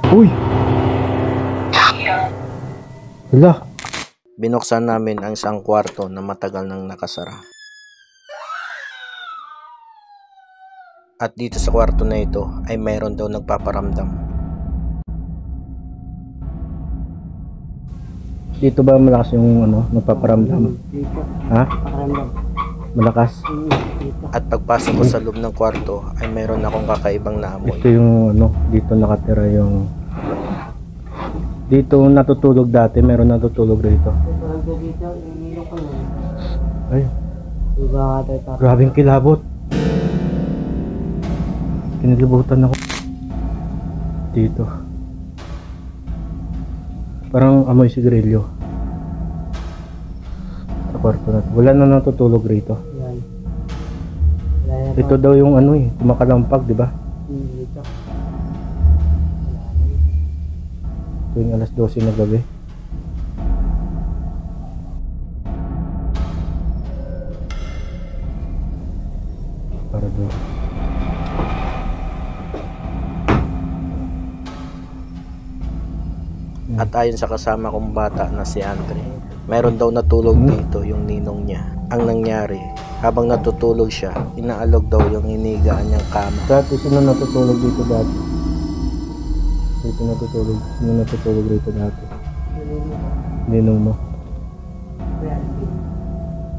Uy! Hala! Binuksan namin ang isang kwarto na matagal nang nakasara. At dito sa kwarto na ito ay mayroon daw nagpaparamdam. Dito ba malakas yung nagpaparamdam? Ha? Malakas? At pagpasok ko sa loob ng kwarto ay mayroon akong kakaibang naamoy. Ito yung dito nakatira yung... Dito natutulog dati, meron natutulog rito. Ay, grabing kilabot. Kinilibutan ako dito. Parang amoy sigarilyo sa kwarto na to. Wala na natutulog rito. Ito daw yung kumakalampag, di ba? Tuwing alas 12 na gabi. Para doon. At ayon sa kasama kong bata na si Andre, mayroon daw natulog dito yung ninong niya. Ang nangyari, habang natutulog siya, inaalog daw yung inigaan niyang kama. Dati sino natutulog dito dati? Sino natutulog dito dati? Ninong mo.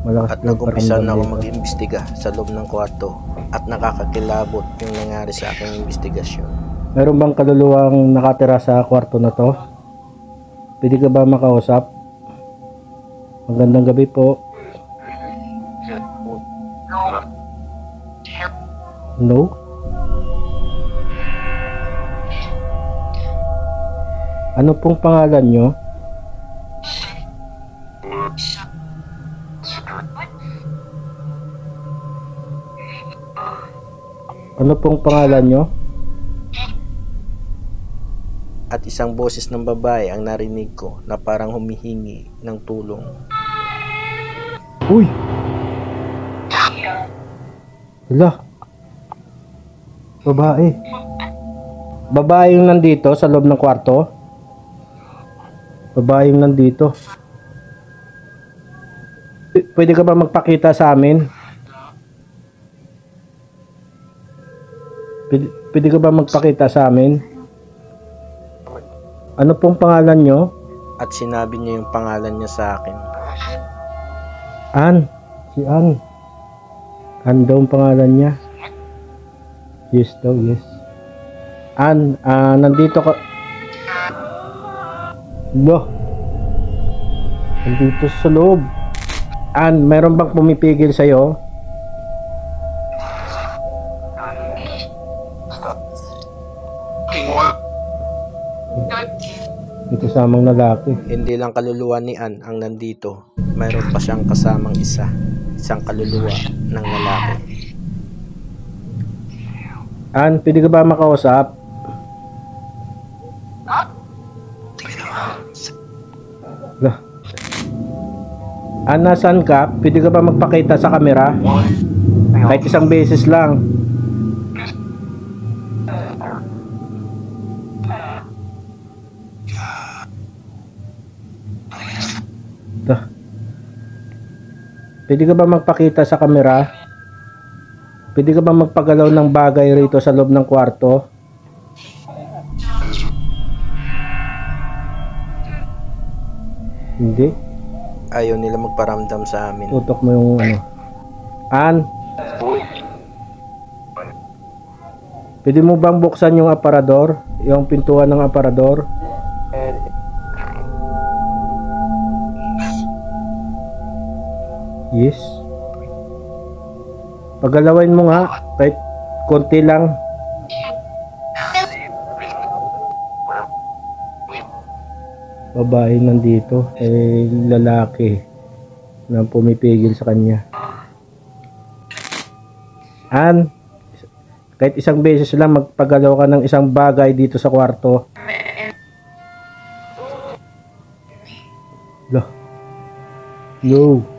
Malakas At nag-umpisa na ako mag-imbestiga sa loob ng kwarto at nakakakilabot yung nangyari sa aking investigasyon. Meron bang kaluluwang nakatira sa kwarto na to? Pwede ka ba makausap? Magandang gabi po. No? Ano pong pangalan nyo? Ano pong pangalan nyo? At isang boses ng babae ang narinig ko na parang humihingi ng tulong. Uy! Hala! Babae. Babae yung nandito sa loob ng kwarto? Babae yung nandito. Pwede ka ba magpakita sa amin? Pwede ka ba magpakita sa amin? Ano pong pangalan nyo? At sinabi niya yung pangalan niya sa akin. Ann. Si Ann. Ann daw ang pangalan niya. Yes daw, yes. Ann, nandito ka. Lo. Nandito sa loob. Ann, meron bang pumipigil sa'yo? May kasamang lalaki. Hindi lang kaluluwa ni Ann ang nandito. Mayroon pa siyang kasamang isang kaluluwa ng lalaki. Ann, pwede ka ba makausap? Lah. Ann, nasan ka? Pwede ka ba magpakita sa camera? Kahit isang beses lang. Pwede ka ba magpakita sa camera? Pwede ka ba magpagalaw ng bagay rito sa loob ng kwarto? Hindi. Ayaw nila magparamdam sa amin. Tutok mo yung Ann, pwede mo bang buksan yung aparador? Yung pintuan ng aparador? Yes. Pagalawin mo nga, kahit konti lang. Babae nandito, lalaki na pumipigil sa kanya. Ann, kahit isang beses lang magpagalaw ka ng isang bagay dito sa kwarto. Lah. No.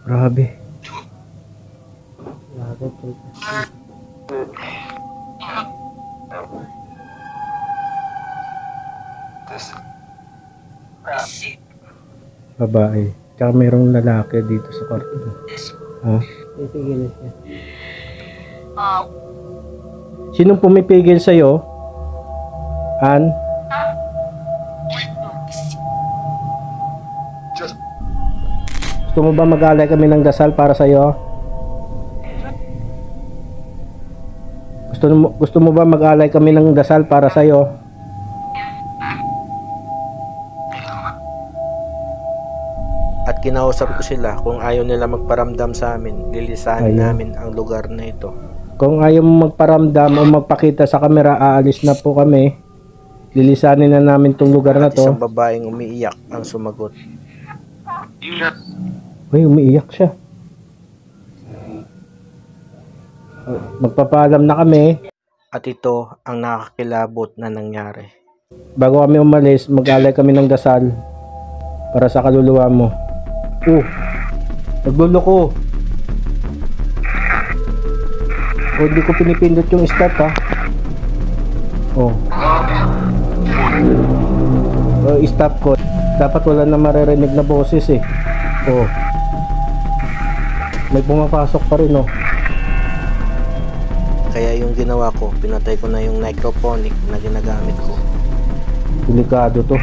Grabe. Babae. Tsaka mayroong lalaki dito sa kwarto. Ha? Sinong pumipigil sa'yo? An? Gusto mo ba mag-alay kami ng dasal para sa'yo? Gusto mo ba mag-alay kami ng dasal para sa'yo? At kinausap ko sila kung ayaw nila magparamdam sa amin, lilisanin Ayaw. namin ang lugar na ito. Kung ayaw mo magparamdam o magpakita sa kamera, aalis na po kami. Lilisanin na namin tong lugar na At isang to. babaeng umiiyak ang sumagot. Uy, umiiyak siya. Magpapaalam na kami. At ito ang nakakilabot na nangyari. Bago kami umalis, mag-alay kami ng dasal para sa kaluluwa mo. Nagluloko. Hindi ko pinipindot yung start, ha. Stop ko. Dapat wala na maririnig na boses, eh. May pumapasok pa rin, Kaya yung ginawa ko, pinatay ko na yung microphonic na ginagamit ko. Delikado to.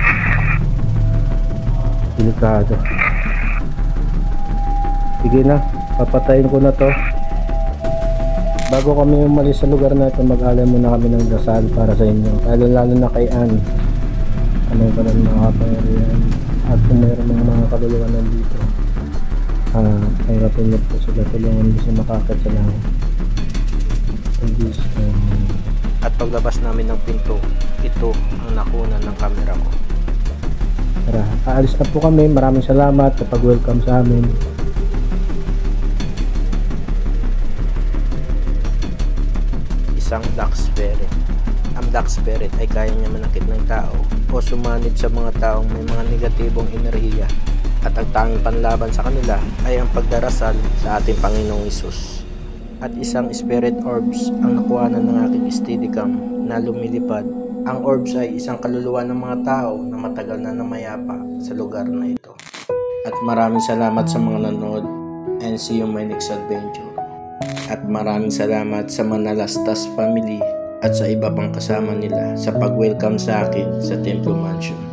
Delikado. Sige na, papatayin ko na to. Bago kami umalis sa lugar na ito, mag-alay muna kami ng dasal para sa inyo. Lalo na kay Ann. Anong ka ng mga kapangyarihan. At kung mayroon mga kaluluwa nandito, pahirapin niyo po sila, tulungan niyo siya makakit sa langit. At paglabas namin ng pinto, ito ang nakuna ng kamera ko. Tara, aalis na po kami. Maraming salamat sa pag-welcome sa amin. Isang black spirit. Ang black spirit ay kaya niya manakit ng tao o sumanib sa mga taong may mga negatibong enerhiya. At ang tanging panlaban sa kanila ay ang pagdarasal sa ating Panginoong Hesus. At isang spirit orbs ang nakuhanan ng aking steadicam na lumilipad. Ang orbs ay isang kaluluwa ng mga tao na matagal na namayapa sa lugar na ito. At maraming salamat sa mga nanood and see you my next adventure. At maraming salamat sa Manalastas family at sa iba pang kasama nila sa pag-welcome sa akin sa Templo Mansion.